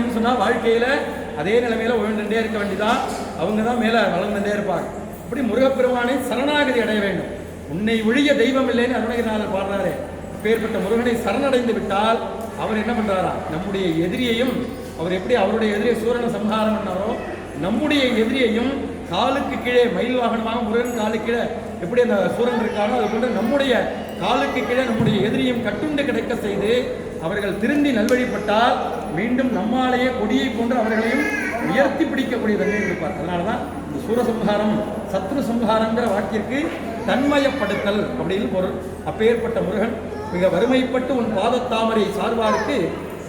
வேணும்னு சொன்னால் வாழ்க்கையில் அதே நிலைமையில் உயர்ந்துட்டே இருக்க வேண்டியதான். அவங்க தான் மேலே வளர்ந்துட்டே இருப்பாங்க. அப்படி முருகப்பெருமானை சரணாகதி அடைய வேண்டும். உன்னை ஒழிய தெய்வம் இல்லைன்னு அருணகிரிநாதர் பாடுறாரு. அப்பேற்பட்ட முருகனை சரணடைந்து விட்டால் அவர் என்ன பண்ணுறாரா, நம்முடைய எதிரியையும், அவர் எப்படி அவருடைய எதிரியை சூரனை சம்ஹாரம் பண்ணாரோ, நம்முடைய எதிரியையும் காலுக்கு கீழே மயில் வாகனமாக முருகன் காலுக்கு கீழே எப்படி அந்த சூரன் இருக்காரோ அது போன்று நம்முடைய காலுக்கு கீழே நம்முடைய எதிரியும் கட்டுண்டு கிடைக்க செய்து அவர்கள் திருந்தி நல்வழிப்பட்டால் மீண்டும் நம்மாலேயே கொடியை போன்று அவர்களையும் உயர்த்தி பிடிக்கக்கூடிய தன்மை இருப்பார். அதனால தான் இந்த சூரசம்ஹாரம் சத்ரு சம்ஹாரங்கிற வாக்கிற்கு தன்மயப்படுத்தல் அப்படின்னு பொருள். அப்பேற்பட்ட முருகன் மிக வறுமைப்பட்டு உன் பாதத்தாமரை சார்வாருக்கு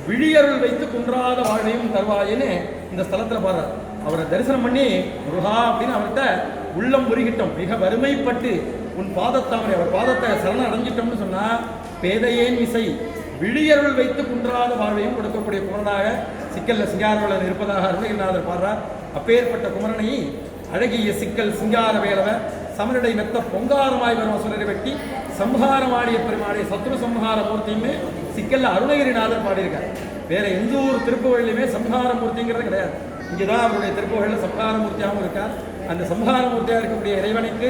விழியருள் வைத்து குன்றாத வாழ்வையும் தருவாயின்னு இந்த ஸ்தலத்தில் பாடுறார். அவரை தரிசனம் பண்ணி முருகா அப்படின்னு அவர்கிட்ட உள்ளம் உருகிட்டோம். மிக வறுமைப்பட்டு உன் பாதத்தாமரை, அவர் பாதத்தை சரணம் அடைஞ்சிட்டோம்னு சொன்னால் பேதையேன் இசை விழியருள் வைத்து குன்றாத வாழ்வையும் கொடுக்கக்கூடிய குமரனாக சிக்கல்ல சிங்காரவேலன் இருப்பதாக அருணகிரிநாதர் பாடுறார். அப்பேற்பட்ட குமரனை அழகிய சிக்கல் சிங்கார வேலவ சமரடை மெத்த பொங்காரமாய் வரும் சுரரை வெட்டி சம்ஹாரமாடிய பெருமாடைய சத்ரு சம்ஹார மூர்த்தியுமே சிக்கல்ல அருணகிரிநாதர் பாடியிருக்கார். வேற எந்த ஒரு திருப்புகழிலுமே சம்ஹார மூர்த்திங்கிறது கிடையாது. இங்கே தான் அவருடைய திருப்புகழில் சம்ஹாரமூர்த்தியாகவும் இருக்கார். அந்த சம்ஹாரமூர்த்தியாக இருக்கக்கூடிய இறைவனுக்கு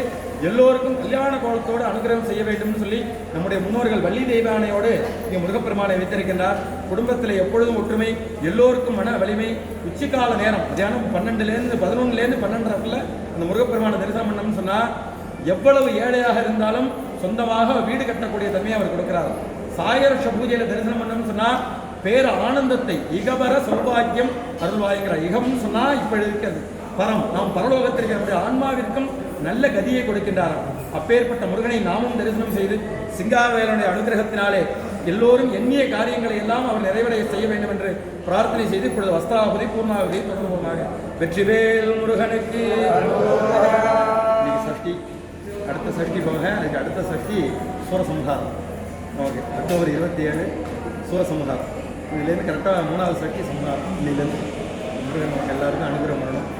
எல்லோருக்கும் கல்யாண கோலத்தோடு அனுகிரகம் செய்ய வேண்டும்னு சொல்லி நம்முடைய முன்னோர்கள் வள்ளி தெய்வானையோடு இங்கே முருகப்பெருமானை வைத்திருக்கின்றார். குடும்பத்தில் எப்பொழுதும் ஒற்றுமை, எல்லோருக்கும் மன வலிமை. உச்சிக்கால நேரம் மதியானம் 12லேருந்து 12:30 அந்த முருகப்பெருமானை தரிசனம் பண்ணோம்னு சொன்னால் எவ்வளவு ஏழையாக இருந்தாலும் சொந்தமாக வீடு கட்டக்கூடிய தன்மையை அவர் கொடுக்கிறார். சாயரட்ச பூஜையில் தரிசனம் பண்ணோம்னு சொன்னால் பேர ஆனந்தத்தை இகபர சௌபாகியம் அருள்வாய்ங்கிற. இகம்னு சொன்னால் இப்போ இருக்கிறது பரம், நாம் பரலோகத்திற்கு நம்முடைய ஆன்மாவிற்கும் நல்ல கதியை கொடுக்கின்றாராம். அப்பேற்பட்ட முருகனை நாமும் தரிசனம் செய்து சிங்காரவேலனுடைய அனுகிரகத்தினாலே எல்லோரும் எண்ணிய காரியங்களை எல்லாம் அவர் நிறைவடைய செய்ய வேண்டும் என்று பிரார்த்தனை செய்து இப்பொழுது வஸ்தாபதி பூர்ணாவதி தொடர்புமாக வெற்றிவேல் முருகனுக்கு. சஷ்டி, அடுத்த சஷ்டி போக அதுக்கு அடுத்த சஷ்டி சூரசம்ஹாரம். Okay, October 27 Soorasamharam. இதுலேருந்து கரெக்டாக 3வது சஷ்டி சம்ஹாரம். இன்னிலேருந்து முருகன் நமக்கு எல்லாருக்கும் அனுகிரகம் பண்ணணும்.